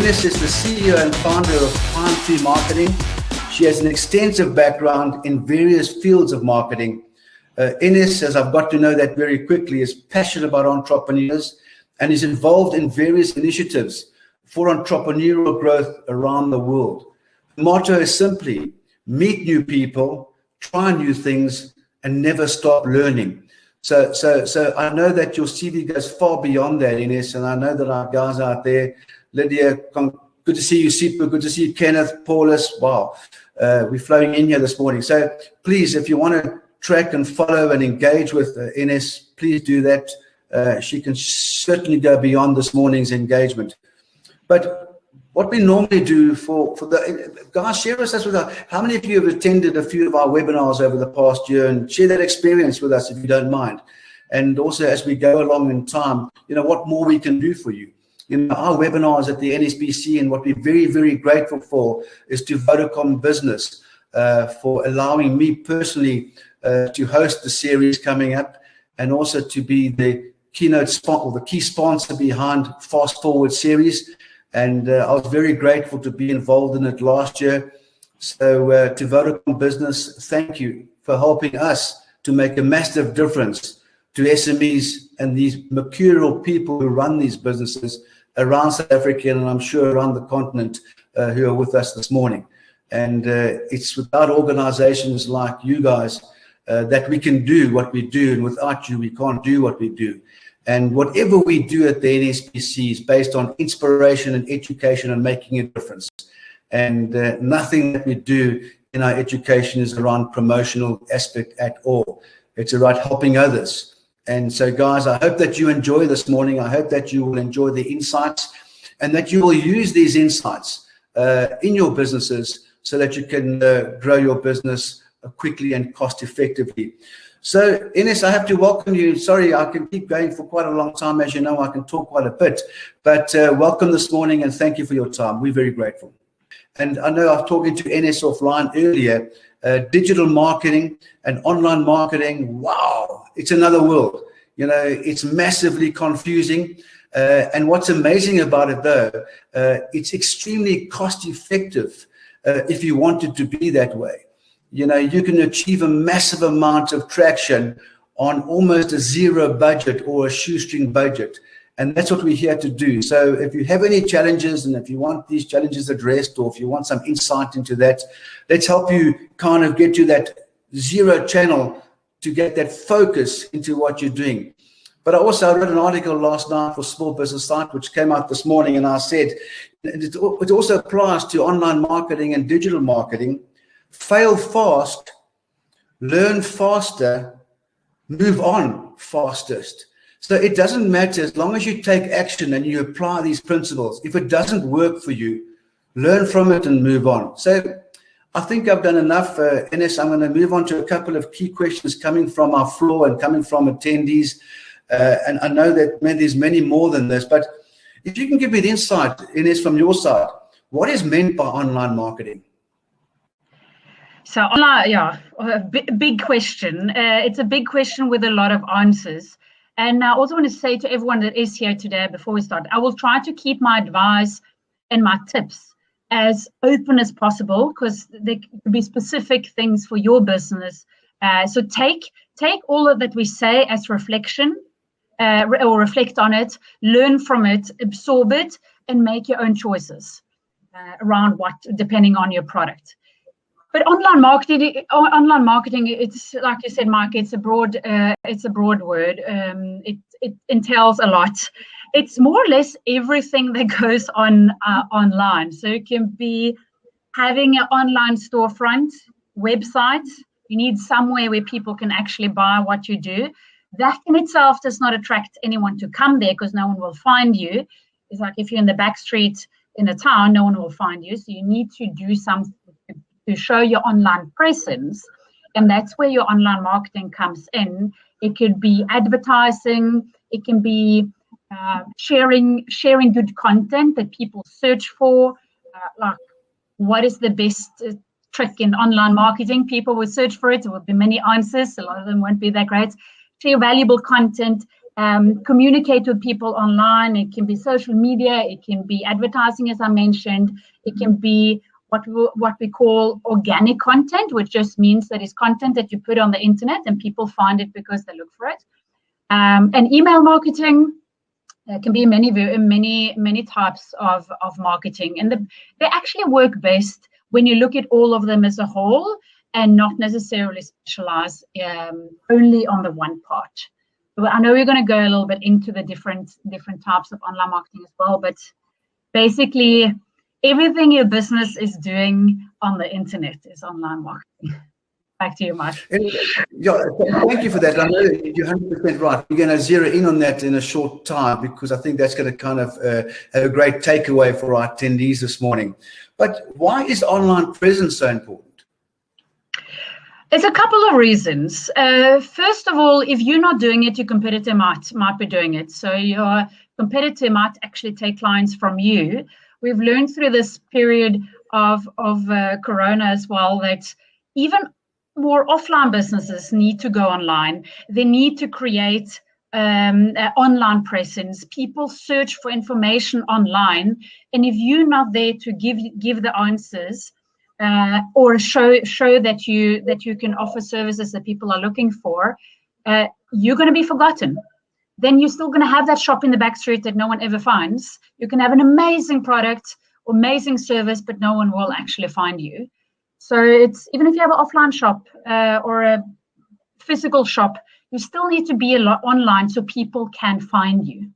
Ines is the CEO and founder of Finetuning Marketing. She has an extensive background in various fields of marketing. Ines, as I've got to know that very quickly, is passionate about entrepreneurs and is involved in various initiatives for entrepreneurial growth around the world. The motto is simply, meet new people, try new things, and never stop learning. So I know that your CV goes far beyond that, Ines, and I know that our guys out there, Lydia, good to see you, Sipa, good to see you, Kenneth, Paulus, wow, we're flowing in here this morning. So please, if you want to track and follow and engage with Ines, please do that. She can certainly go beyond this morning's engagement. But what we normally do for the guys, share with us how many of you have attended a few of our webinars over the past year, and share that experience with us if you don't mind. And also as we go along in time, what more we can do for you. Our webinars at the NSBC, and what we're very, very grateful for is to Vodacom Business for allowing me personally to host the series coming up, and also to be the keynote sponsor, or the key sponsor behind Fast Forward series. And I was very grateful to be involved in it last year. So to Vodacom Business, thank you for helping us to make a massive difference to SMEs and these mercurial people who run these businesses around South Africa, and I'm sure around the continent, who are with us this morning. And it's without organizations like you guys that we can do what we do, and without you, we can't do what we do. And whatever we do at the NSBC is based on inspiration and education and making a difference. And nothing that we do in our education is around promotional aspect at all. It's around helping others. And so, guys, I hope that you enjoy this morning. I hope that you will enjoy the insights, and that you will use these insights in your businesses so that you can grow your business quickly and cost effectively. So, Ines, I have to welcome you. Sorry, I can keep going for quite a long time. As you know, I can talk quite a bit. But welcome this morning, and thank you for your time. We're very grateful. And I know I was talking to Ines offline earlier. Digital marketing and online marketing, wow, it's another world. It's massively confusing. And what's amazing about it, though, it's extremely cost effective if you want it to be that way. You can achieve a massive amount of traction on almost a zero budget or a shoestring budget. And that's what we're here to do. So if you have any challenges, and if you want these challenges addressed, or if you want some insight into that, let's help you kind of get to that zero channel to get that focus into what you're doing. But I wrote an article last night for Small Business Site, which came out this morning, and I said it also applies to online marketing and digital marketing. Fail fast, learn faster, move on fastest. So it doesn't matter, as long as you take action and you apply these principles. If it doesn't work for you, learn from it and move on. So I think I've done enough, Ines. I'm going to move on to a couple of key questions coming from our floor and coming from attendees. And I know that there's many more than this, but if you can give me the insight, Ines, from your side, what is meant by online marketing? So online, a big question. It's a big question with a lot of answers. And I also want to say to everyone that is here today, before we start, I will try to keep my advice and my tips as open as possible, because there could be specific things for your business. So take all of that we say as reflection, or reflect on it, learn from it, absorb it, and make your own choices around what, depending on your product. But online marketing, it's like you said, Mike. It's a broad word. It entails a lot. It's more or less everything that goes on online. So it can be having an online storefront, website. You need somewhere where people can actually buy what you do. That in itself does not attract anyone to come there, because no one will find you. It's like if you're in the back street in a town, no one will find you. So you need to do something to show your online presence, and that's where your online marketing comes in. It could be advertising, it can be sharing good content that people search for, like what is the best trick in online marketing. People will search for it. There will be many answers. A lot of them won't be that great. Share valuable content communicate with people online. It can be social media, it can be advertising, as I mentioned, it can be what we call organic content, which just means that it's content that you put on the internet and people find it because they look for it. And email marketing can be many types of marketing, and they actually work best when you look at all of them as a whole and not necessarily specialize only on the one part. Well, I know we're going to go a little bit into the different types of online marketing as well, but basically everything your business is doing on the internet is online marketing. Back to you, Mike. Yeah, thank you for that. I know you're 100% right. We're going to zero in on that in a short time, because I think that's going to kind of have a great takeaway for our attendees this morning. But why is online presence so important? There's a couple of reasons. First of all, if you're not doing it, your competitor might be doing it. So your competitor might actually take clients from you. We've learned through this period of Corona as well that even more offline businesses need to go online. They need to create an online presence. People search for information online, and if you're not there to give the answers or show that you can offer services that people are looking for, you're going to be forgotten. Then you're still going to have that shop in the back street that no one ever finds. You can have an amazing product, amazing service, but no one will actually find you. So it's, even if you have an offline shop or a physical shop, you still need to be a lot online so people can find you.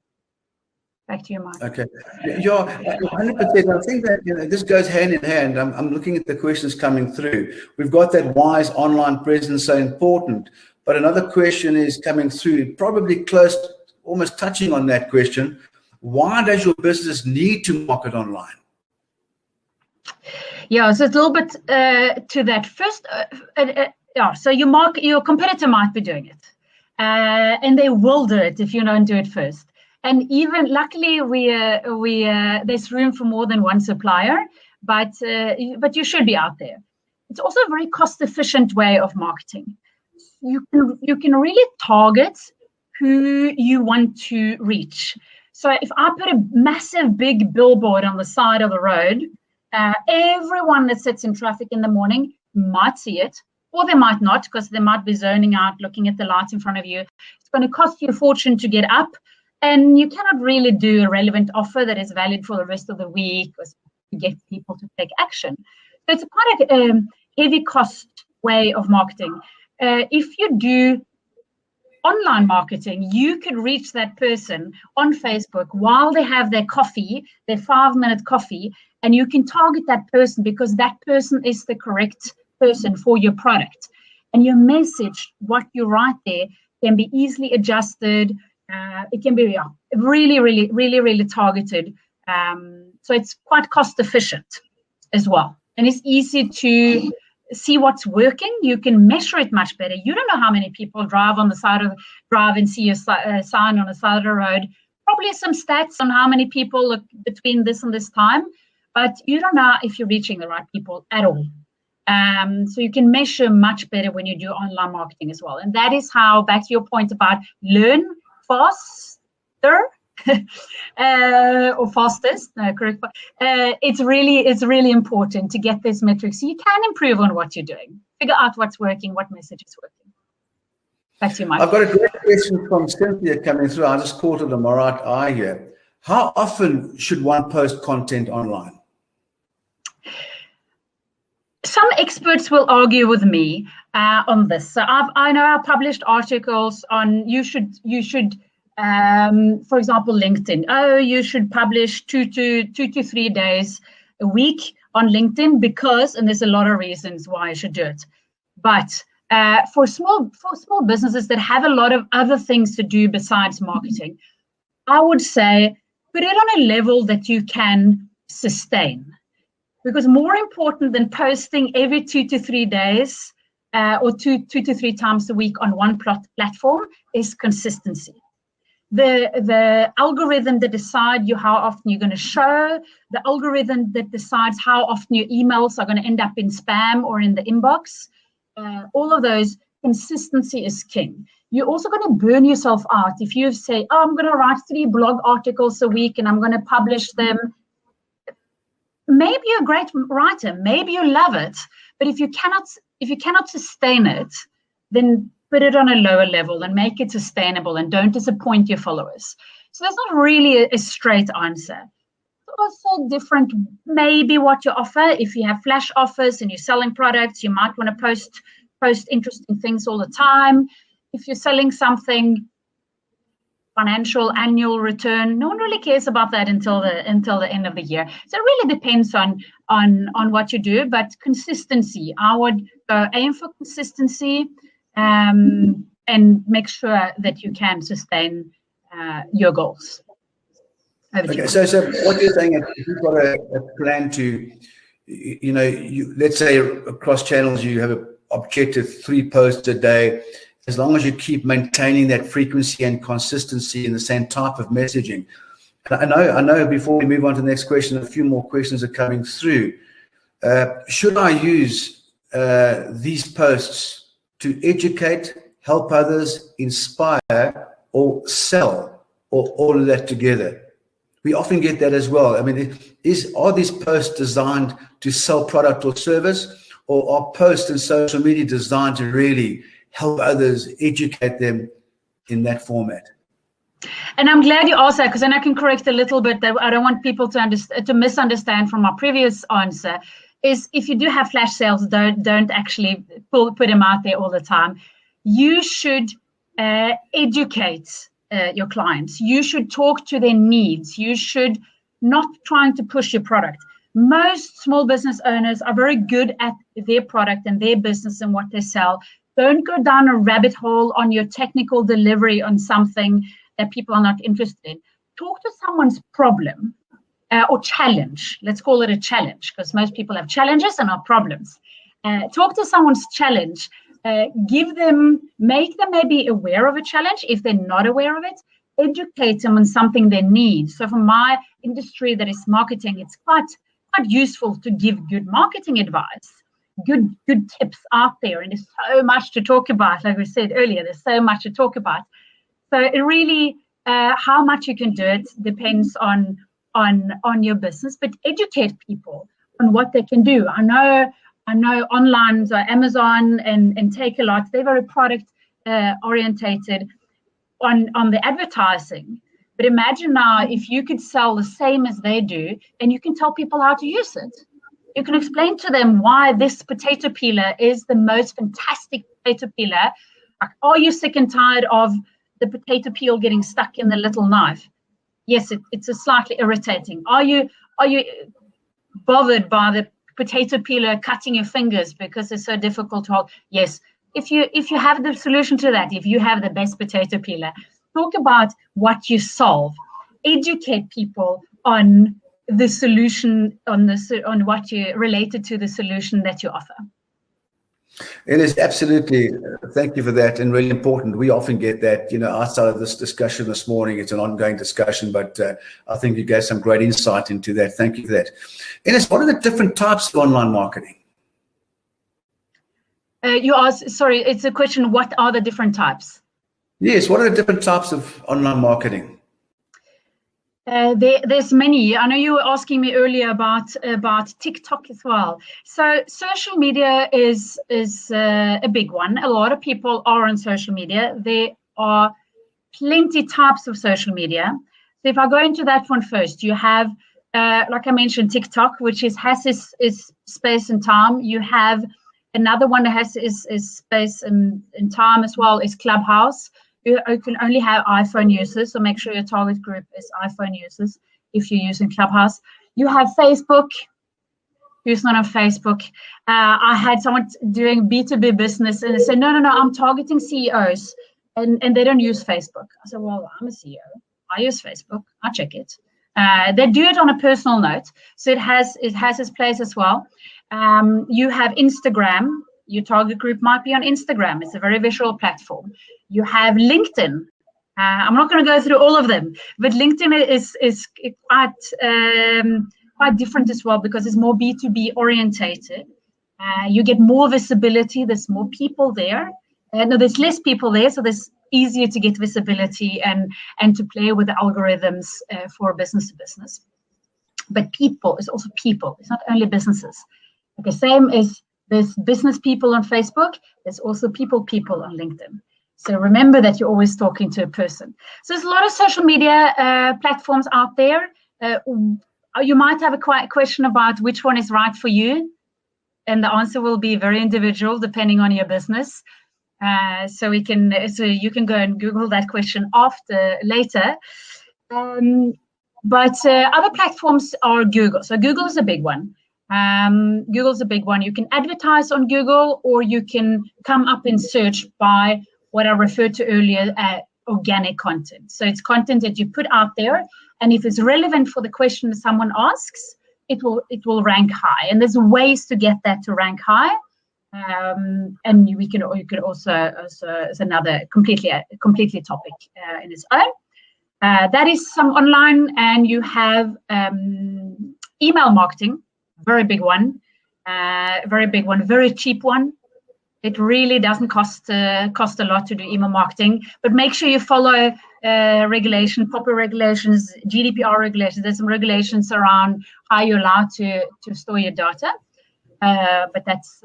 Back to you, Mark. Okay. Yeah, 100%. I think that this goes hand in hand. I'm looking at the questions coming through. We've got that, why is online presence so important? But another question is coming through, probably close, almost touching on that question. Why does your business need to market online? Yeah, so it's a little bit to that. First, so your competitor might be doing it, and they will do it if you don't do it first. And even luckily, there's room for more than one supplier, but you should be out there. It's also a very cost-efficient way of marketing. You can really target who you want to reach. So if I put a massive big billboard on the side of the road, everyone that sits in traffic in the morning might see it, or they might not, because they might be zoning out, looking at the lights in front of you. It's going to cost you a fortune to get up, and you cannot really do a relevant offer that is valid for the rest of the week to get people to take action. So it's quite a heavy cost way of marketing. If you do online marketing, you could reach that person on Facebook while they have their coffee, their 5-minute coffee, and you can target that person because that person is the correct person for your product. And your message, what you write there, can be easily adjusted. It can be really targeted. So it's quite cost efficient as well. And it's easy to see what's working. You can measure it much better. You don't know how many people drive and see a sign on the side of the road. Probably some stats on how many people look between this and this time, but you don't know if you're reaching the right people at all. So you can measure much better when you do online marketing as well. And that is how, back to your point about learn faster, or fastest, no, correct. It's really important to get these metrics so you can improve on what you're doing. Figure out what's working, what message is working. Back to you, Mike. I've got a great question from Cynthia coming through. I just caught it on my right eye here. How often should one post content online? Some experts will argue with me on this. So I know I've published articles on you should for example, LinkedIn. Oh, you should publish 2 to 3 days a week on LinkedIn because, and there's a lot of reasons why you should do it. But for small businesses that have a lot of other things to do besides marketing, I would say put it on a level that you can sustain. Because more important than posting every 2 to 3 days or two to three times a week on one platform is consistency. The algorithm that decides how often you're going to show, the algorithm that decides how often your emails are going to end up in spam or in the inbox, all of those consistency is king. You're also going to burn yourself out if you say, oh, I'm going to write 3 blog articles a week and I'm going to publish them. Maybe you're a great writer, maybe you love it, but if you cannot sustain it, then put it on a lower level and make it sustainable and don't disappoint your followers. So that's not really a straight answer. Also different, maybe what you offer. If you have flash offers and you're selling products, you might want to post interesting things all the time. If you're selling something, financial annual return, no one really cares about that until the end of the year. So it really depends on what you do, but consistency. I would aim for consistency and make sure that you can sustain your goals. Okay, so what you're saying is if you've got a plan to, let's say across channels you have an objective 3 posts a day, as long as you keep maintaining that frequency and consistency in the same type of messaging. I know before we move on to the next question, a few more questions are coming through. Should I use these posts to educate, help others, inspire, or sell, or all of that together? We often get that as well. I mean, are these posts designed to sell product or service, or are posts and social media designed to really help others, educate them in that format? And I'm glad you asked that, because then I can correct a little bit that I don't want people to misunderstand from my previous answer. Is if you do have flash sales, don't actually put them out there all the time. You should educate your clients. You should talk to their needs. You should not trying to push your product. Most small business owners are very good at their product and their business and what they sell. Don't go down a rabbit hole on your technical delivery on something that people are not interested in. Talk to someone's problem or challenge. Let's call it a challenge, because most people have challenges and not problems. Talk to someone's challenge. Make them maybe aware of a challenge if they're not aware of it. Educate them on something they need. So for my industry that is marketing, it's quite useful to give good marketing advice, good tips out there. And there's so much to talk about. Like we said earlier, there's so much to talk about. So it really, how much you can do it depends on your business, but educate people on what they can do. I know online, so Amazon and Take a Lot, they're very product orientated on the advertising. But imagine now if you could sell the same as they do, and you can tell people how to use it. You can explain to them why this potato peeler is the most fantastic potato peeler. Like, are you sick and tired of the potato peel getting stuck in the little knife? Yes, it's a slightly irritating. Are you bothered by the potato peeler cutting your fingers because it's so difficult to hold? Yes. If you have the solution to that, if you have the best potato peeler, talk about what you solve. Educate people on the solution, on what you related to the solution that you offer. It is absolutely. Thank you for that, and really important. We often get that, outside of this discussion this morning. It's an ongoing discussion, but I think you gave some great insight into that. Thank you for that. Ines, what are the different types of online marketing? You asked, sorry, it's a question, what are the different types? Yes, what are the different types of online marketing? There's many. I know you were asking me earlier about TikTok as well. So social media is a big one. A lot of people are on social media. There are plenty types of social media. So if I go into that one first, you have, like I mentioned, TikTok, which has its space and time. You have another one that has its space and time as well, is Clubhouse. You can only have iPhone users, so make sure your target group is iPhone users if you're using Clubhouse. You have Facebook. Who's not on Facebook? I had someone doing B2B business, and they said, no, I'm targeting CEOs, and they don't use Facebook. I said, well, I'm a CEO. I use Facebook. I check it. They do it on a personal note, so it has its place as well. You have Instagram. Your target group might be on Instagram. It's a very visual platform. You have LinkedIn. I'm not going to go through all of them, but LinkedIn is quite different as well, because it's more B2B orientated. You get more visibility. There's more people there. No, there's less people there, so there's easier to get visibility and to play with the algorithms for business to business. But people is also people. It's not only businesses. The same as there's business people on Facebook, there's also people on LinkedIn. So remember that you're always talking to a person. So there's a lot of social media platforms out there. You might have a question about which one is right for you. And the answer will be very individual depending on your business. So you can go and Google that question later. But other platforms are Google. So Google is a big one. Google's a big one. You can advertise on Google, or you can come up in search by what I referred to earlier, organic content. So it's content that you put out there, and if it's relevant for the question that someone asks, it will rank high. And there's ways to get that to rank high. And you could also as another completely topic in its own. That is some online, and you have email marketing, very big one, very cheap one. It really doesn't cost a lot to do email marketing, but make sure you follow proper regulations, GDPR regulations. There's some regulations around how you're allowed to store your data. But that's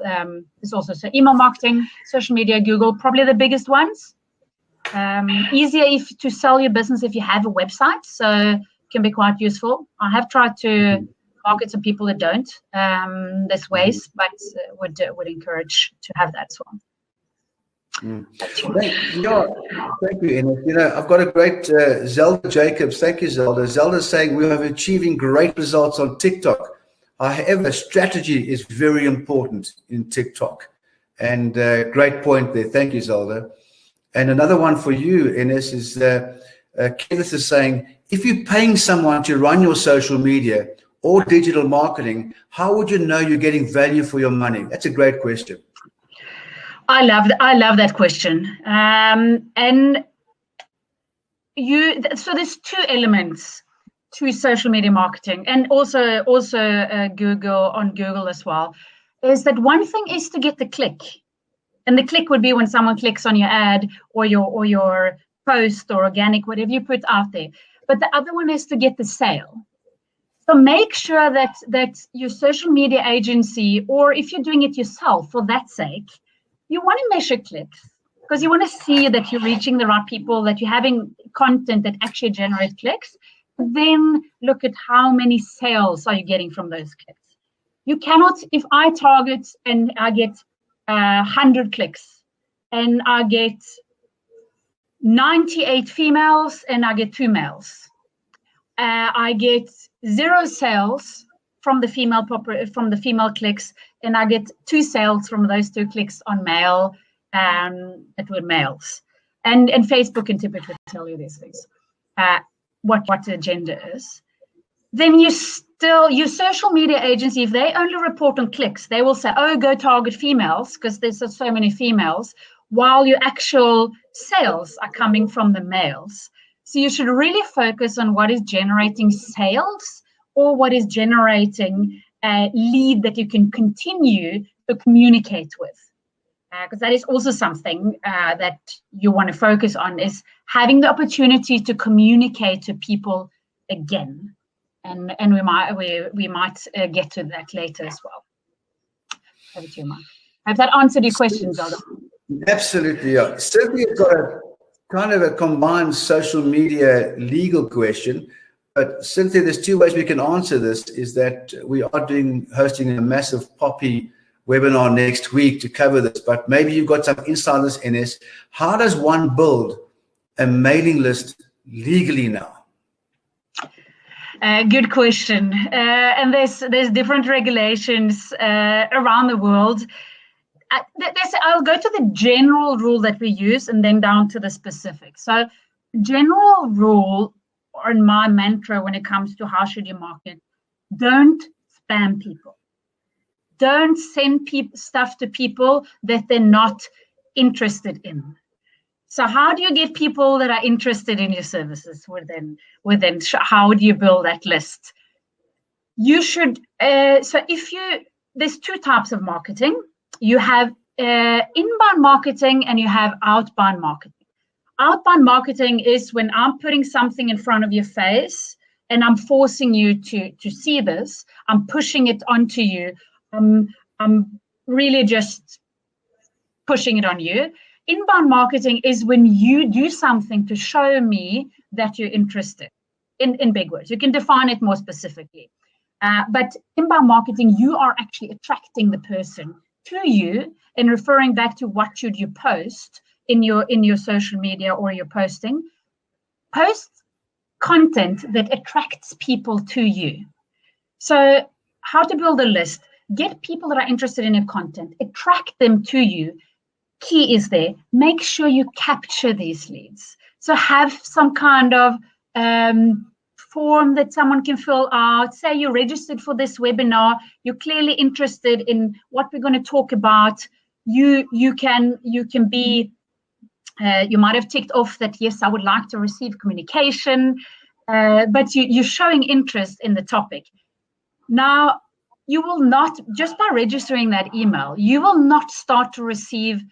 it's also so email marketing, social media, Google, probably the biggest ones. Easier to sell your business if you have a website, so it can be quite useful. I have tried to market some people that don't. There's ways, but would encourage to have that as well. Thank you, Ines. I've got a great Zelda Jacobs. Thank you, Zelda. Zelda's saying we are achieving great results on TikTok. However, strategy is very important in TikTok. And great point there. Thank you, Zelda. And another one for you, Ines, is Kenneth is saying, if you're paying someone to run your social media or digital marketing, how would you know you're getting value for your money? That's a great question. I love that question. And so there's two elements to social media marketing, and also Google as well, is that one thing is to get the click. And the click would be when someone clicks on your ad or your post or organic, whatever you put out there. But the other one is to get the sale. So make sure that your social media agency, or if you're doing it yourself for that sake, you want to measure clicks, because you want to see that you're reaching the right people, that you're having content that actually generates clicks. Then look at how many sales are you getting from those clicks. You cannot, if I target and I get 100 clicks and I get 98 females and I get 2 males, I get 0 sales from the female clicks, and I get 2 sales from those 2 clicks on male that were males. And Facebook can typically tell you these things, what the gender is. Then your social media agency, if they only report on clicks, they will say, oh, go target females because there's so many females, while your actual sales are coming from the males. So you should really focus on what is generating sales, or what is generating a lead that you can continue to communicate with. Because that is also something that you want to focus on, is having the opportunity to communicate to people again. And we might get to that later as well. Over to you, Mike. I hope that answered your question, Zelda. Absolutely, yeah. Cynthia's got a kind of a combined social media legal question. But Cynthia, there's 2 ways we can answer this. Is that we are hosting a massive Poppy webinar next week to cover this. But maybe you've got some insiders in this. How does one build a mailing list legally now? Good question. And there's different regulations around the world. I'll go to the general rule that we use and then down to the specifics. So general rule, or in my mantra when it comes to how should you market, don't spam people. Don't send stuff to people that they're not interested in. So how do you get people that are interested in your services? How do you build that list? You should, there's 2 types of marketing. You have inbound marketing and you have outbound marketing. Outbound marketing is when I'm putting something in front of your face and I'm forcing you to see this. I'm pushing it onto you. I'm really just pushing it on you. Inbound marketing is when you do something to show me that you're interested, in big words. You can define it more specifically. But inbound marketing, you are actually attracting the person to you and referring back to what should you post in your social media or your posting. Post content that attracts people to you. So how to build a list, get people that are interested in your content, attract them to you. Key is there, make sure you capture these leads. So have some kind of form that someone can fill out. Say you're registered for this webinar, you're clearly interested in what we're going to talk about. You can be, you might have ticked off that, yes, I would like to receive communication, but you're showing interest in the topic. Now, you will not, just by registering that email, you will not start to receive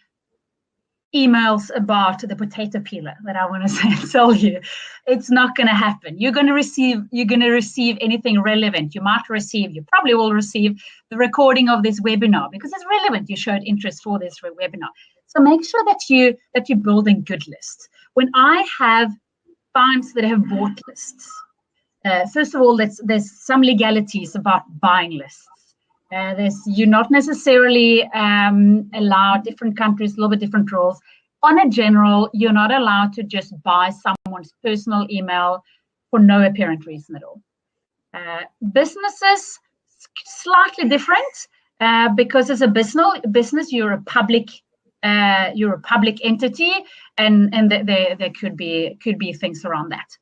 emails about the potato peeler that I want to tell you. It's not going to happen. You're going to receive anything relevant. You probably will receive the recording of this webinar because it's relevant. You showed interest for this webinar. So make sure that you're building good lists. When I have clients that have bought lists, first of all, there's some legalities about buying lists. You're not necessarily allowed, different countries, a little bit different rules. On a general, you're not allowed to just buy someone's personal email for no apparent reason at all. Businesses, slightly different because as a business, you're a public entity, and there could be things around that.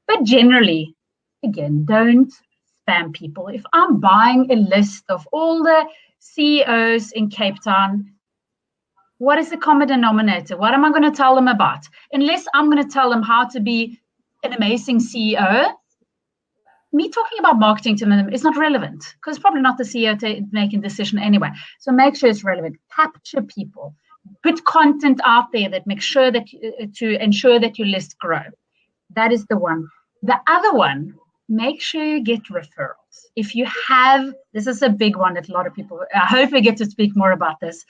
But generally, again, don't spam people. If I'm buying a list of all the CEOs in Cape Town, what is the common denominator? What am I going to tell them about? Unless I'm going to tell them how to be an amazing CEO, me talking about marketing to them is not relevant because it's probably not the CEO making the decision anyway. So make sure it's relevant. Capture people. Put content out there that makes sure that to ensure that your list grow. That is the one. The other one, make sure you get referrals. If you have, this is a big one that a lot of people, I hope we get to speak more about this,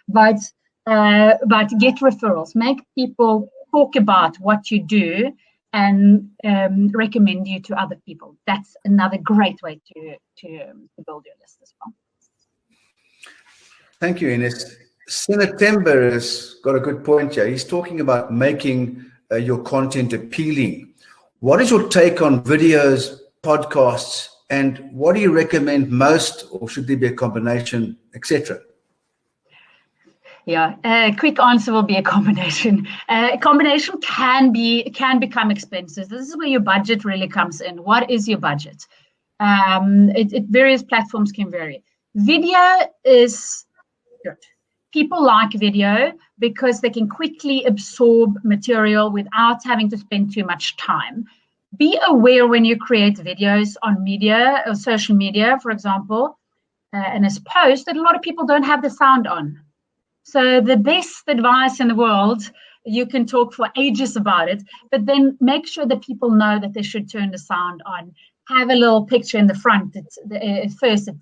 but get referrals. Make people talk about what you do and recommend you to other people. That's another great way to build your list as well. Thank you, Ines. Finetuning has got a good point here. He's talking about making your content appealing. What is your take on videos, podcasts, and what do you recommend most, or should there be a combination, etc.? Yeah, a quick answer will be a combination. A combination can become expensive. This is where your budget really comes in. What is your budget? Various platforms can vary. Video is good. People like video because they can quickly absorb material without having to spend too much time. Be aware when you create videos on media or social media, for example, and as posts, that a lot of people don't have the sound on. So the best advice in the world, you can talk for ages about it, but then make sure that people know that they should turn the sound on. Have a little picture in the front. At first, it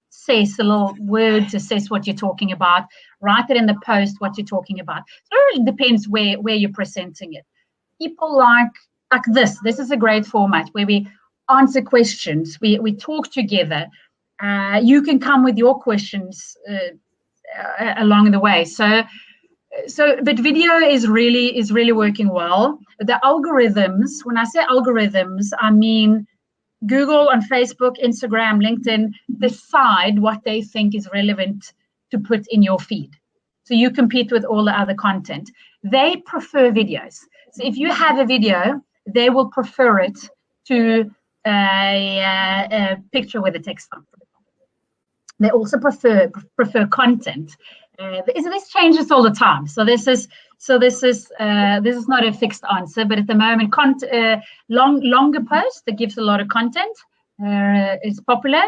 says a little word to says what you're talking about. Write it in the post what you're talking about. So it really depends where you're presenting it. People like this. This is a great format where we answer questions. We talk together. You can come with your questions along the way. But video is really working well. The algorithms, when I say algorithms, I mean Google on Facebook, Instagram, LinkedIn, decide what they think is relevant to put in your feed. So you compete with all the other content. They prefer videos. So if you have a video, they will prefer it to a picture with a text on. They also prefer content. This changes all the time. So this is not a fixed answer, but at the moment, longer post that gives a lot of content is popular,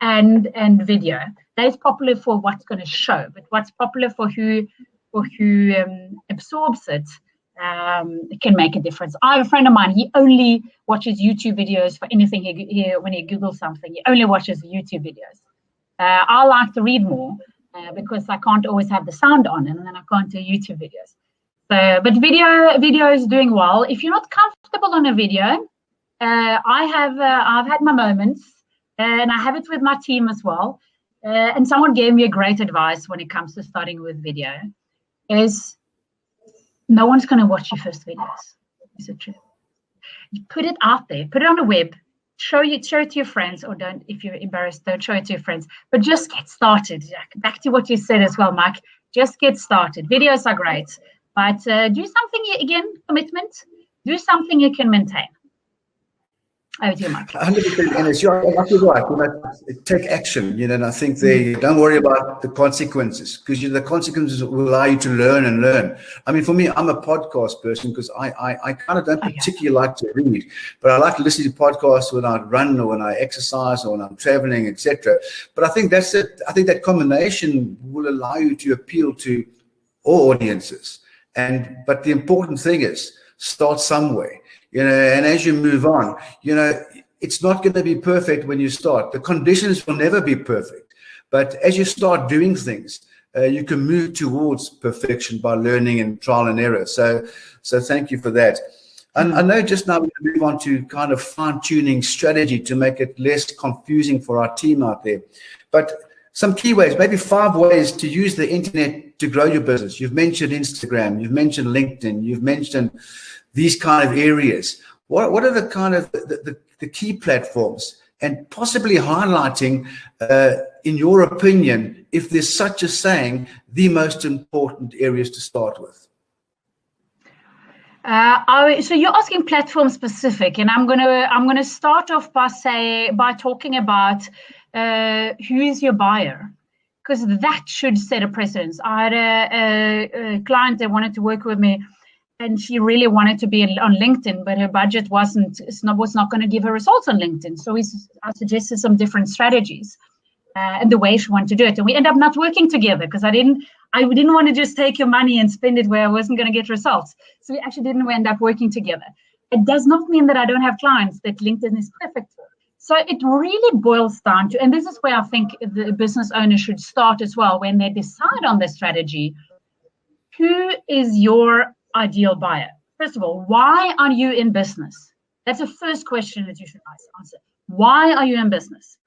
and video. That's popular for what's going to show, but what's popular for who absorbs it, it can make a difference. I have a friend of mine. He only watches YouTube videos for anything. When he Googles something, he only watches YouTube videos. I like to read more because I can't always have the sound on, and then I can't do YouTube videos. So, but video is doing well. If you're not comfortable on a video, I've had my moments, and I have it with my team as well. And someone gave me a great advice when it comes to starting with video, is no one's going to watch your first videos. Is it true? You put it out there, put it on the web, show it to your friends, or don't, if you're embarrassed, don't show it to your friends. But just get started. Back to what you said as well, Mike. Just get started. Videos are great, but do something, again, commitment. Do something you can maintain. Over to you, Mike. 100%, Ines. You're absolutely right. Take action, and I think don't worry about the consequences, because the consequences will allow you to learn and learn. I mean, for me, I'm a podcast person because I kind of don't particularly like to read, but I like to listen to podcasts when I run or when I exercise or when I'm traveling, etc. But I think that's it. I think that combination will allow you to appeal to all audiences. But the important thing is start somewhere. And as you move on, it's not going to be perfect when you start. The conditions will never be perfect. But as you start doing things, you can move towards perfection by learning and trial and error. So thank you for that. And I know just now we're going to move on to kind of fine-tuning strategy to make it less confusing for our team out there. But some key ways, maybe 5 ways to use the internet to grow your business. You've mentioned Instagram, you've mentioned LinkedIn, you've mentioned these kind of areas. What are the kind of the key platforms, and possibly highlighting, in your opinion, if there's such a saying, the most important areas to start with? So you're asking platform specific, and I'm gonna start off by talking about who is your buyer, because that should set a precedence. I had a client that wanted to work with me, and she really wanted to be on LinkedIn, but her budget was not going to give her results on LinkedIn. So I suggested some different strategies and the way she wanted to do it. And we ended up not working together because I didn't want to just take your money and spend it where I wasn't going to get results. So we actually didn't end up working together. It does not mean that I don't have clients that LinkedIn is perfect for. So it really boils down to, and this is where I think the business owner should start as well when they decide on their strategy. Who is your ideal buyer? First of all, why are you in business? That's the first question that you should answer. Why are you in business?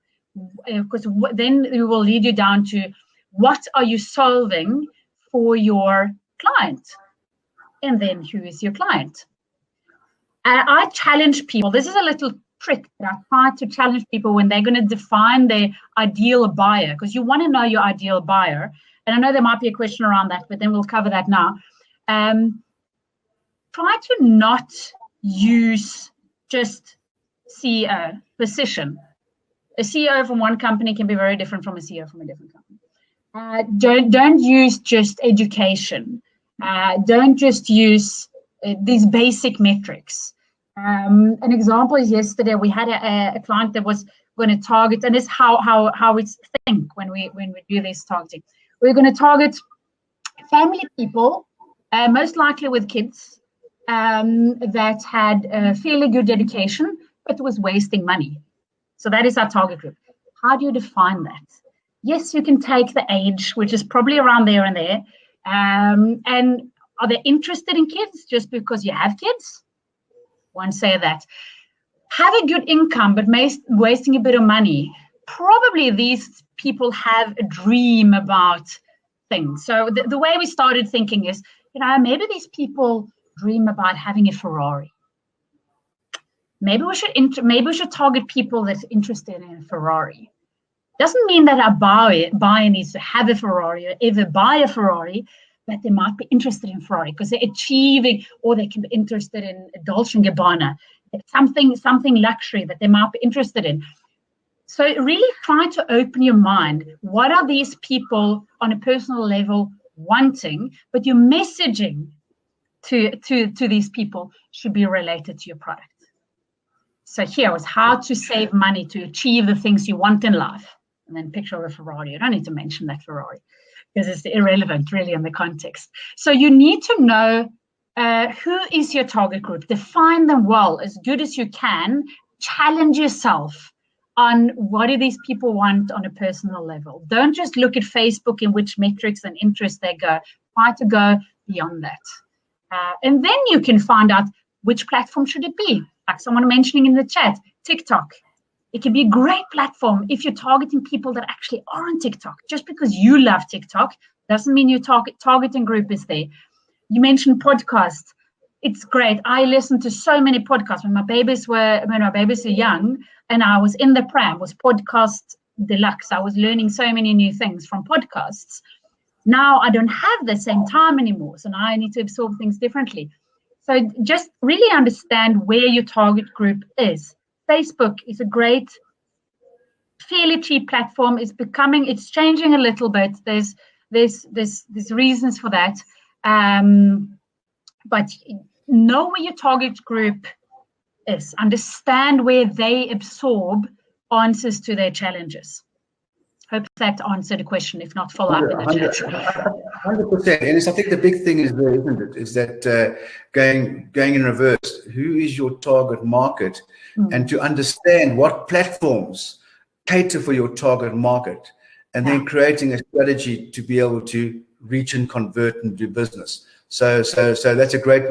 Because then it will lead you down to what are you solving for your client? And then who is your client? I challenge people. This is a little trick that I try to challenge people when they're going to define their ideal buyer, because you want to know your ideal buyer. And I know there might be a question around that, but then we'll cover that now. Try to not use just CEO position. A CEO from one company can be very different from a CEO from a different company. Don't use just education. Don't just use these basic metrics. An example is yesterday we had a client that was going to target, and this is how we think when we do this targeting. We're going to target family people, most likely with kids, that had fairly good education, but was wasting money. So that is our target group. How do you define that? Yes, you can take the age, which is probably around there and there. And are they interested in kids just because you have kids? Won't say that. Have a good income, but wasting a bit of money. Probably these people have a dream about things. So the way we started thinking is, maybe these people dream about having a Ferrari. Maybe we should target people that's interested in a Ferrari. Doesn't mean that our buyer needs to have a Ferrari or ever buy a Ferrari, but they might be interested in Ferrari because they're achieving, or they can be interested in Dolce & Gabbana, something luxury that they might be interested in. So really try to open your mind. What are these people on a personal level wanting? But your messaging to these people should be related to your product. So here was how to save money to achieve the things you want in life. and then picture of a Ferrari. You don't need to mention that Ferrari because it's irrelevant really in the context. So you need to know who is your target group, define them well, as good as you can, challenge yourself on what do these people want on a personal level. Don't just look at Facebook in which metrics and interests they go. Try to go beyond that. And then you can find out which platform should it be. Like someone mentioning in the chat, TikTok. It can be a great platform if you're targeting people that actually are on TikTok. Just because you love TikTok doesn't mean your targeting group is there. You mentioned podcasts. It's great. I listen to so many podcasts when my babies were young, and I was in the pram. Was podcast deluxe. I was learning so many new things from podcasts. Now I don't have the same time anymore, so now I need to absorb things differently. So just really understand where your target group is. Facebook is a great, fairly cheap platform. It's changing a little bit. There's reasons for that. But know where your target group is. Understand where they absorb answers to their challenges. Hope that answered the question. If not, follow up in the chat. 100%. And I think the big thing is there, isn't it? Is that going in reverse. Who is your target market? And to understand what platforms cater for your target market, and then creating a strategy to be able to reach and convert and do business. So that's a great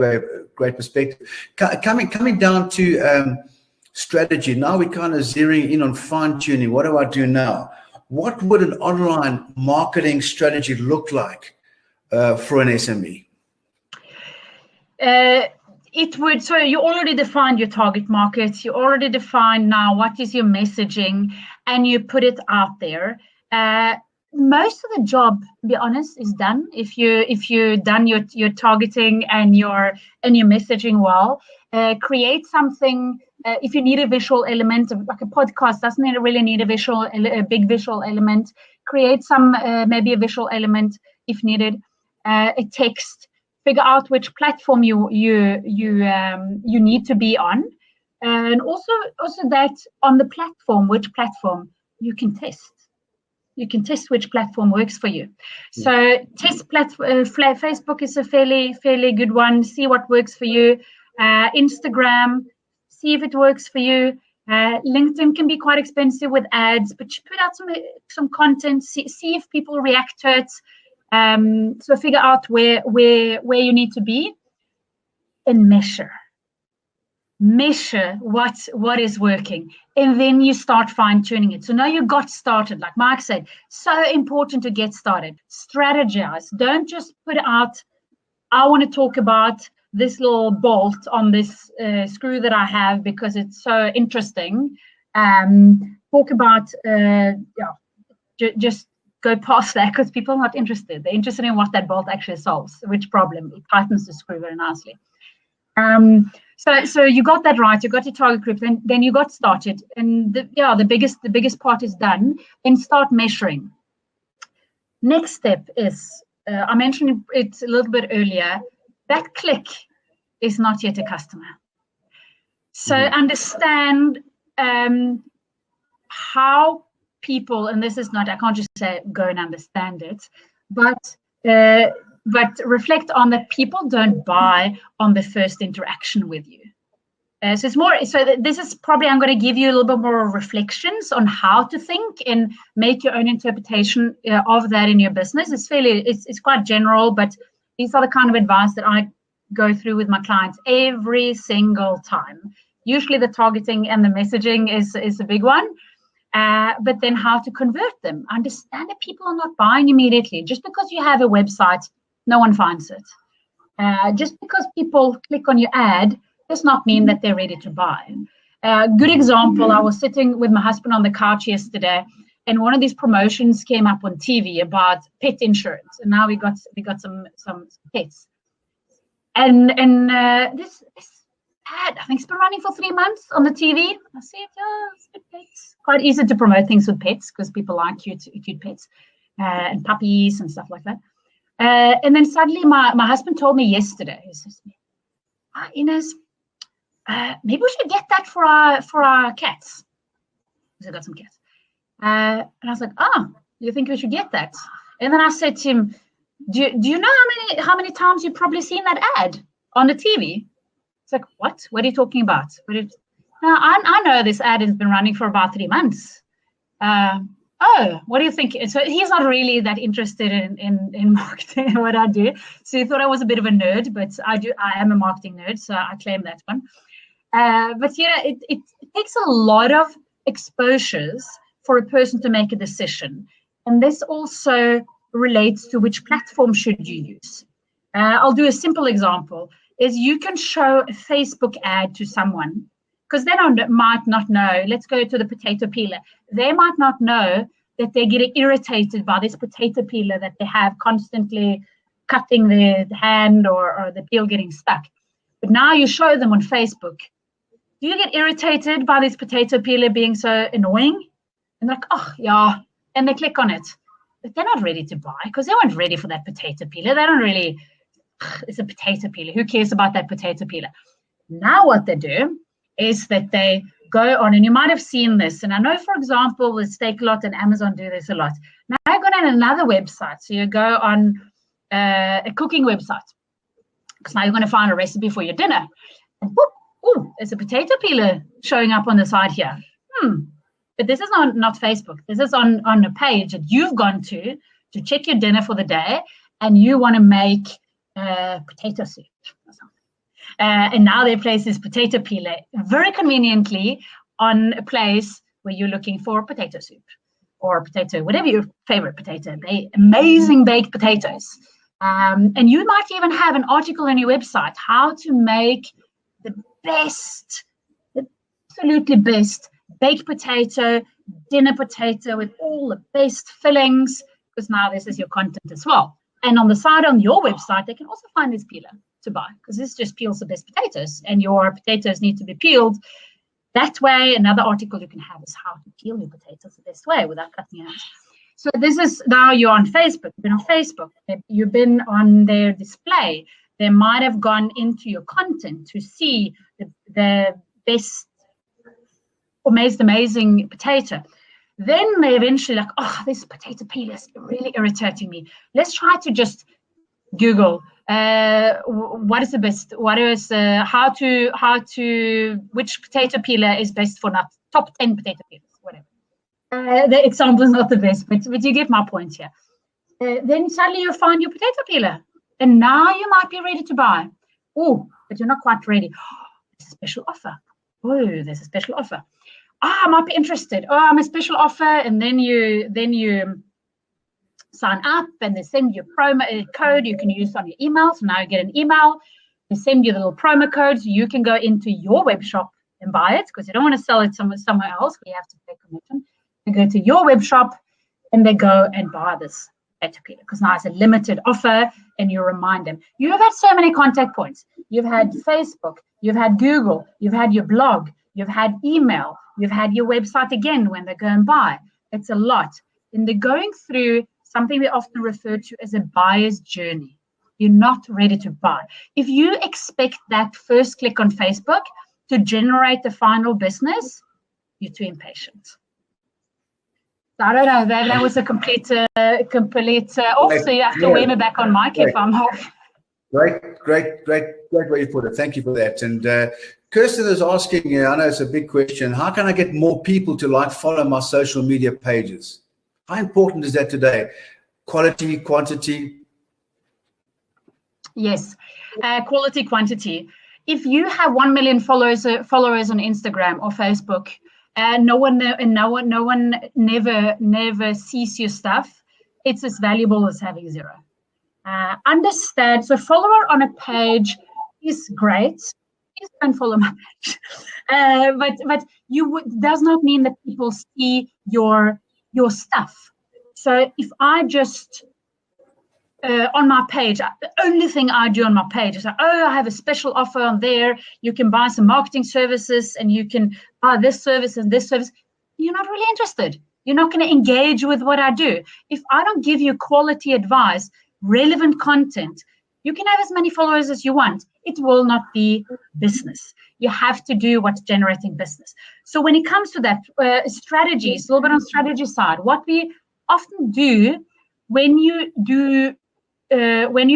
perspective. Coming down to strategy. Now we're kind of zeroing in on fine tuning. What do I do now? What would an online marketing strategy look like for an SME? It would, so you already defined your target market. You already defined now what is your messaging, and you put it out there. Most of the job, to be honest, is done. If you done your targeting and your messaging well, create something. If you need a visual element, like a podcast doesn't really need a big visual element. Create some maybe a visual element if needed. A text. Figure out which platform you need to be on, and also that on the platform, which platform you can test. You can test which platform works for you. So test Facebook is a fairly good one. See what works for you. Instagram, see if it works for you. LinkedIn can be quite expensive with ads, but you put out some content. See if people react to it. So figure out where you need to be, and measure what is working, and then you start fine-tuning it. So now you got started, like Mark said, so important to get started. Strategize. Don't just put out, I want to talk about this little bolt on this screw that I have because it's so interesting. Talk about just go past that, because people are not interested. They're interested in what that bolt actually solves, which problem. It tightens the screw very nicely. So you got that right. You got your target group. Then you got started, and the biggest part is done. And start measuring. Next step is I mentioned it a little bit earlier. That click is not yet a customer. So understand how people, and this is not, I can't just say go and understand it, but reflect on that people don't buy on the first interaction with you. So it's more, this is probably, I'm going to give you a little bit more reflections on how to think and make your own interpretation of that in your business. It's quite general, but these are the kind of advice that I go through with my clients every single time. Usually the targeting and the messaging is a big one. But then how to convert them. Understand that people are not buying immediately. Just because you have a website, no one finds it. Just because people click on your ad does not mean that they're ready to buy. Good example, I was sitting with my husband on the couch yesterday, and one of these promotions came up on TV about pet insurance. And now we got some pets. And this ad, I think it's been running for 3 months on the TV. I said, it's quite easy to promote things with pets because people like cute pets and puppies and stuff like that. And then suddenly my husband told me yesterday, he says, Ines, maybe we should get that for our cats. Because I got some cats. And I was like, oh, you think we should get that? And then I said to him, do you know how many times you've probably seen that ad on the TV? It's like, what? What are you talking about? No, I know this ad has been running for about 3 months. Oh, what do you think? So he's not really that interested in marketing and what I do. So he thought I was a bit of a nerd, but I am a marketing nerd, so I claim that one. But it takes a lot of exposures for a person to make a decision. And this also relates to which platform should you use. I'll do a simple example, is you can show a Facebook ad to someone, because they might not know. Let's go to the potato peeler. They might not know that they're getting irritated by this potato peeler that they have constantly cutting their hand or the peel getting stuck. But now you show them on Facebook. Do you get irritated by this potato peeler being so annoying? And they're like, oh, yeah. And they click on it. But they're not ready to buy because they weren't ready for that potato peeler. They don't really, it's a potato peeler. Who cares about that potato peeler? Now what they do is that they go on, and you might have seen this, and I know, for example, the Steak Lot and Amazon do this a lot. Now I go on another website, so you go on a cooking website, because now you're going to find a recipe for your dinner, and whoop, ooh, there's a potato peeler showing up on the side here. But this is not Facebook. This is on a page that you've gone to check your dinner for the day, and you want to make potato soup or something. And now they place this potato peeler very conveniently on a place where you're looking for potato soup or potato, whatever your favorite potato, amazing baked potatoes. And you might even have an article on your website, how to make the absolutely best baked potato, dinner potato with all the best fillings, because now this is your content as well. And on the side on your website, they can also find this peeler to buy, because this just peels the best potatoes, and your potatoes need to be peeled that way. Another article you can have is how to peel your potatoes the best way without cutting your hands. So this is, now you're on Facebook. You've been on Facebook. You've been on their display. They might have gone into your content to see the best or most amazing potato. Then they eventually like, oh, this potato peeler is really irritating me. Let's try to just Google what is the best, which potato peeler is best for nuts, top 10 potato peelers, whatever. The example is not the best, but you get my point here. Then suddenly you find your potato peeler, and now you might be ready to buy. Oh, but you're not quite ready. Oh, there's a special offer. Oh, there's a special offer. I might be interested. Oh, I'm a special offer. And then you sign up, and they send you a promo code you can use on your email. So now you get an email. They send you the little promo code, so you can go into your web shop and buy it, because you don't want to sell it somewhere else where you have to pay commission. They go to your web shop and they go and buy this potato peeler, because now it's a limited offer, and you remind them. You have had so many contact points. You've had Facebook, you've had Google, you've had your blog, you've had email, you've had your website again when they go and buy. It's a lot. And they're going through something we often refer to as a buyer's journey. You're not ready to buy. If you expect that first click on Facebook to generate the final business, you're too impatient. So I don't know, that was a complete off, so you have to wear me back on mic if I'm off. Great way you put it. Thank you for that. And Kirsten is asking, I know it's a big question, how can I get more people to follow my social media pages? How important is that today? Quality, quantity? Yes, quality, quantity. If you have 1 million followers on Instagram or Facebook, no one never sees your stuff, it's as valuable as having zero. Understand, so follower on a page is great. Please don't follow my page. But does not mean that people see your stuff. So if I just on my page, the only thing I do on my page is I have a special offer on there. You can buy some marketing services, and you can buy this service and this service. You're not really interested. You're not going to engage with what I do. If I don't give you quality advice, relevant content, You can have as many followers as you want. It will not be business. You have to do what's generating business. So when it comes to that, strategies, a little bit on strategy side, what we often do when you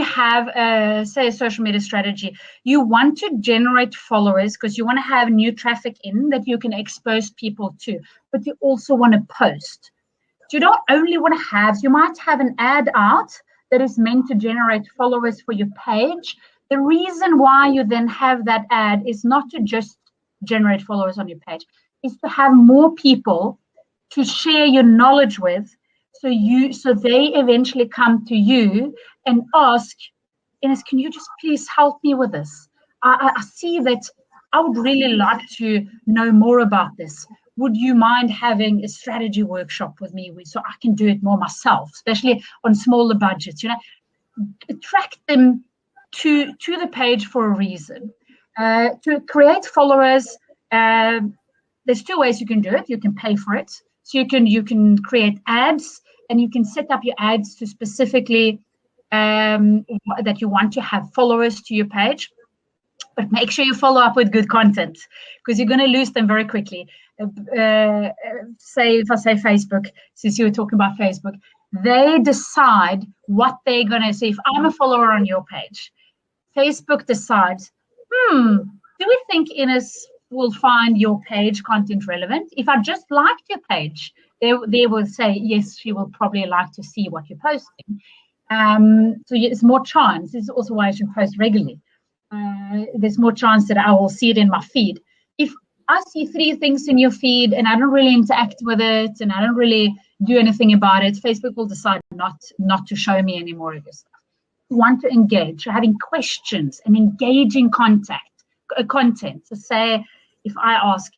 have, say, a social media strategy, you want to generate followers because you want to have new traffic in that you can expose people to, but you also want to post. You don't only want to have, you might have an ad out that is meant to generate followers for your page. The reason why you then have that ad is not to just generate followers on your page, is to have more people to share your knowledge with, so they eventually come to you and ask, Ines, can you just please help me with this? I see that I would really like to know more about this. Would you mind having a strategy workshop with me so I can do it more myself, especially on smaller budgets? Attract them to the page for a reason. To create followers, there's two ways you can do it. You can pay for it. So you can create ads, and you can set up your ads to specifically that you want to have followers to your page. But make sure you follow up with good content, because you're going to lose them very quickly. Say, if I say Facebook, since you were talking about Facebook, they decide what they're going to see. If I'm a follower on your page, Facebook decides, do we think Ines will find your page content relevant? If I just liked your page, they will say, yes, she will probably like to see what you're posting. So it's more chance. This is also why I should post regularly. There's more chance that I will see it in my feed. If I see 3 things in your feed and I don't really interact with it and I don't really do anything about it, Facebook will decide not to show me any more of your stuff. You want to engage, so having questions and engaging content. So say, if I ask,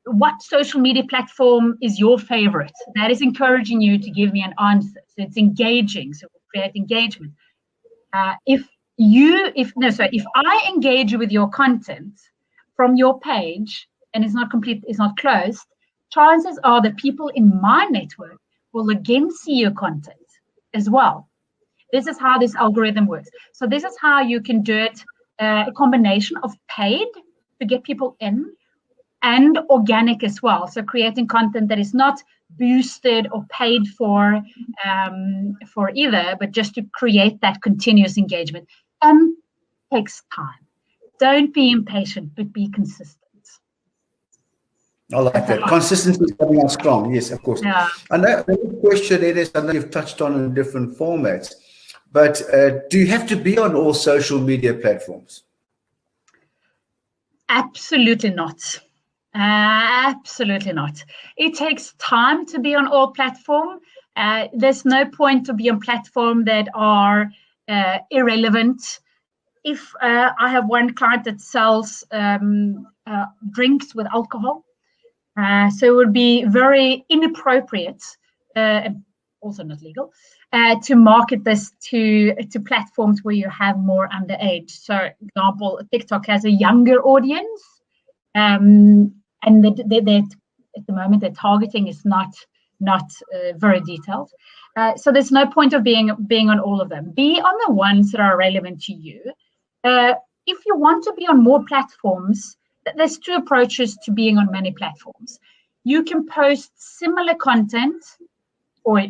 what social media platform is your favorite? That is encouraging you to give me an answer. So it's engaging, so we'll create engagement. If I engage with your content from your page and it's not closed, chances are that people in my network will again see your content as well. This is how this algorithm works. So this is how you can do it, a combination of paid to get people in and organic as well. So creating content that is not boosted or paid for either, but just to create that continuous engagement. Takes time. Don't be impatient, but be consistent. I like that. Consistency is coming out strong. Yes, of course. Yeah. And that question, Ines, I know you've touched on in different formats, but do you have to be on all social media platforms? Absolutely not. Absolutely not. It takes time to be on all platforms. There's no point to be on platforms that are irrelevant. If I have one client that sells drinks with alcohol, so it would be very inappropriate, also not legal, to market this to platforms where you have more underage. So, for example, TikTok has a younger audience, and they at the moment their targeting is not very detailed. So there's no point of being on all of them. Be on the ones that are relevant to you. If you want to be on more platforms, there's 2 approaches to being on many platforms. You can post similar content, or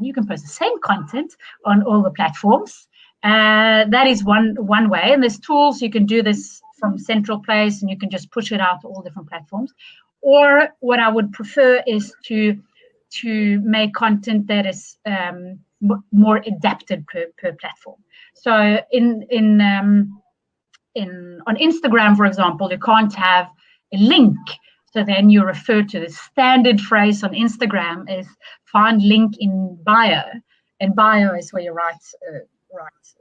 you can post the same content on all the platforms. That is one way, and there's tools you can do this from central place, and you can just push it out to all different platforms. Or what I would prefer is to make content that is more adapted per platform. So on Instagram, for example, you can't have a link. So then you refer to the standard phrase on Instagram is find link in bio, and bio is where you write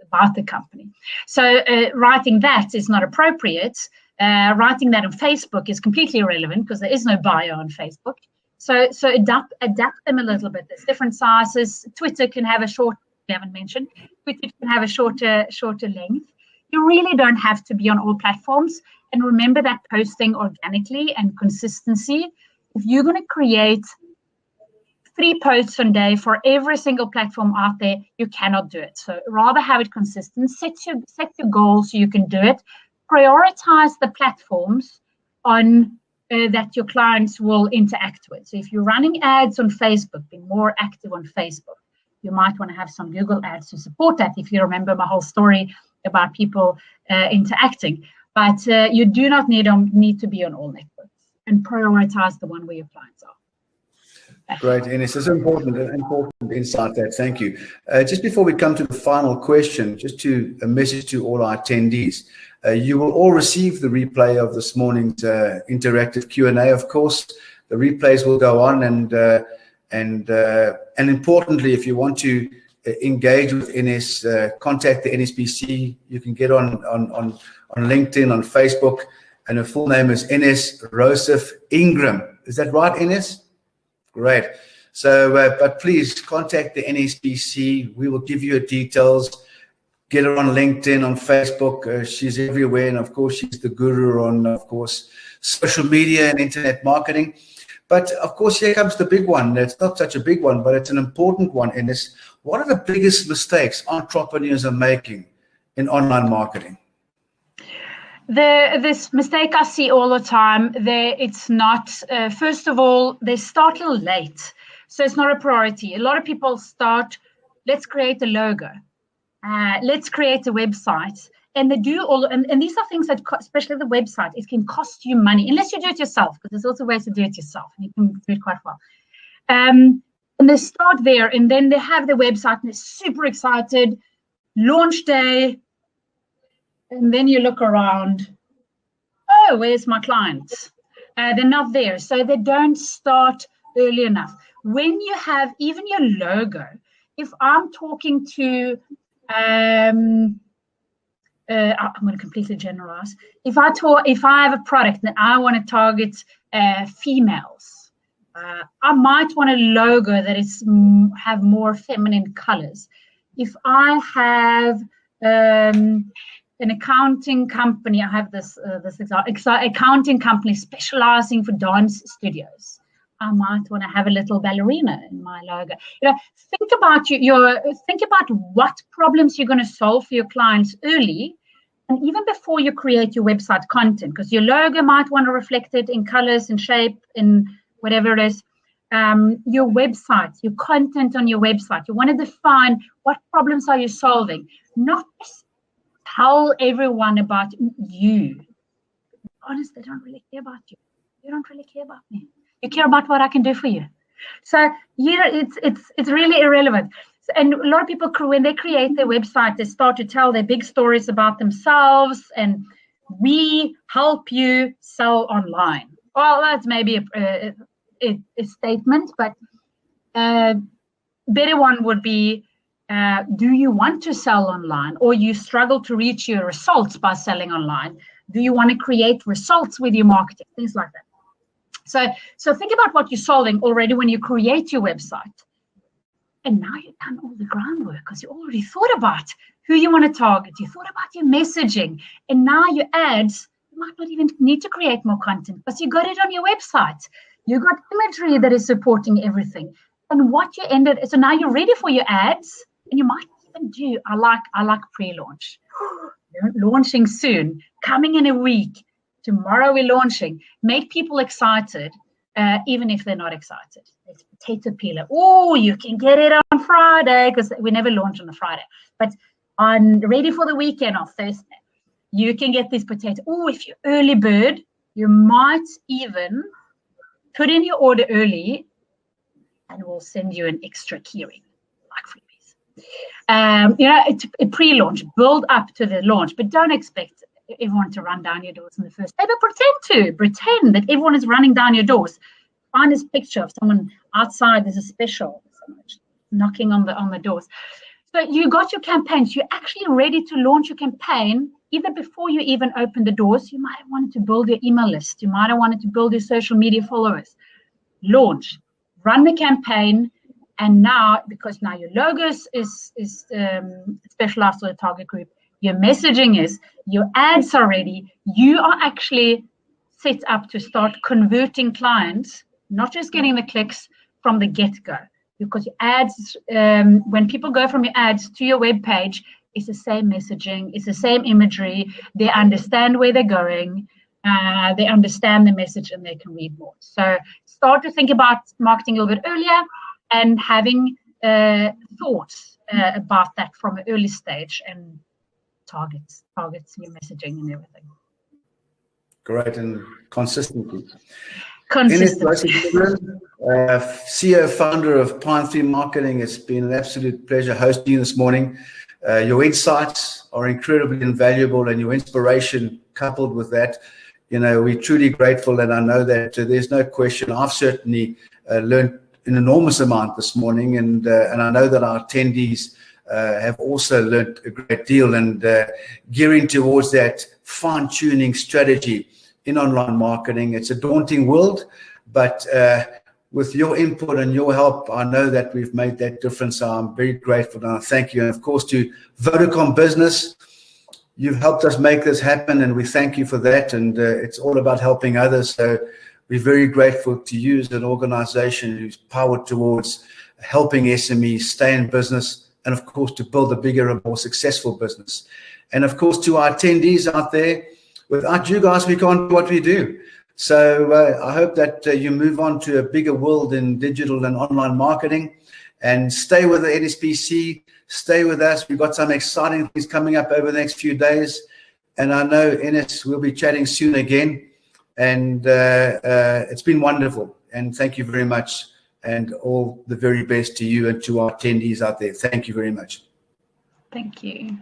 about the company. So writing that is not appropriate. Writing that on Facebook is completely irrelevant because there is no bio on Facebook. So adapt them a little bit. There's different sizes. Twitter can have a short, we haven't mentioned, Twitter can have a shorter length. You really don't have to be on all platforms. And remember that posting organically and consistency. If you're going to create 3 posts a day for every single platform out there, you cannot do it. So rather have it consistent. Set your goals so you can do it. Prioritize the platforms on that your clients will interact with. So if you're running ads on Facebook, be more active on Facebook. You might want to have some Google ads to support that, if you remember my whole story about people interacting. But you do not need to be on all networks, and prioritize the one where your clients are. Great, Ines. It's important insight there. Thank you. Just before we come to the final question, just a message to all our attendees. You will all receive the replay of this morning's interactive Q&A, of course. The replays will go on, and importantly, if you want to engage with Ines, contact the NSBC. You can get on LinkedIn, on Facebook, and her full name is Ines Rosef-Ingram. Is that right, Ines? Great. So, but please contact the NSBC. We will give you her details. Get her on LinkedIn, on Facebook. She's everywhere, and of course, she's the guru on, of course, social media and internet marketing. But of course, here comes the big one. It's not such a big one, but it's an important one, Ines. What are the biggest mistakes entrepreneurs are making in online marketing? This mistake I see all the time, it's not, first of all, they start a little late. So it's not a priority. A lot of people start, let's create a logo. Let's create a website. And they do and these are things that, especially the website, it can cost you money, unless you do it yourself, because there's also ways to do it yourself, and you can do it quite well. And they start there, and then they have the website, and they're super excited, launch day, and then you look around, oh, where's my clients? They're not there, so they don't start early enough. When you have even your logo, if I'm talking to, I'm going to completely generalize. If I have a product that I want to target females, I might want a logo that is have more feminine colors. If I have an accounting company, I have this accounting company specializing for dance studios, I might want to have a little ballerina in my logo. Think about think about what problems you're going to solve for your clients early, and even before you create your website content, because your logo might want to reflect it in colors and shape and whatever it is. Your website, your content on your website, you want to define what problems are you solving, not just tell everyone about you. Honestly, they don't really care about you. You don't really care about me. You care about what I can do for you. So it's really irrelevant. And a lot of people, when they create their website, they start to tell their big stories about themselves, and we help you sell online. Well, that's maybe a statement, but better one would be, do you want to sell online, or you struggle to reach your results by selling online? Do you want to create results with your marketing? Things like that. So think about what you're solving already when you create your website. And now you've done all the groundwork, because you already thought about who you want to target. You thought about your messaging. And now your ads, you might not even need to create more content, because you got it on your website. You got imagery that is supporting everything. And what you ended, so now you're ready for your ads, and you might even do, I like pre-launch. Launching soon, coming in a week. Tomorrow we're launching. Make people excited, even if they're not excited. It's potato peeler. Oh, you can get it on Friday, because we never launch on a Friday. But on ready for the weekend on Thursday, you can get this potato. Oh, if you're early bird, you might even put in your order early, and we'll send you an extra keyring, like freebies. It's a pre-launch, build up to the launch, but don't expect everyone to run down your doors in the first day, but pretend that everyone is running down your doors. Find this picture of someone outside. There's a special knocking on the doors. So you got your campaigns. You're actually ready to launch your campaign. Either before you even open the doors, you might have wanted to build your email list. You might have wanted to build your social media followers. Launch, run the campaign, and now, because now your logos is specialized for the target group, your messaging is, your ads are ready, you are actually set up to start converting clients, not just getting the clicks from the get-go, because your ads, when people go from your ads to your web page, it's the same messaging, it's the same imagery. They understand where they're going, they understand the message, and they can read more. So start to think about marketing a little bit earlier and having thoughts about that from an early stage, and targets your messaging and everything. Great, and consistency. Consistency. Ines, CEO, founder of Pine3 Marketing, it's been an absolute pleasure hosting you this morning. Your insights are incredibly invaluable, and your inspiration coupled with that, we're truly grateful. And I know that there's no question, I've certainly learned an enormous amount this morning, and I know that our attendees have also learned a great deal, and gearing towards that fine-tuning strategy in online marketing. It's a daunting world, but with your input and your help, I know that we've made that difference. I'm very grateful, and I thank you. And of course, to Vodacom Business, you've helped us make this happen, and we thank you for that. And it's all about helping others. So we're very grateful to you as an organization who's powered towards helping SMEs stay in business, and of course, to build a bigger and more successful business. And of course, to our attendees out there, without you guys, we can't do what we do. So I hope that you move on to a bigger world in digital and online marketing, and stay with the NSBC, stay with us. We've got some exciting things coming up over the next few days. And I know, Ines, we'll be chatting soon again. And it's been wonderful. And thank you very much. And all the very best to you and to our attendees out there. Thank you very much. Thank you.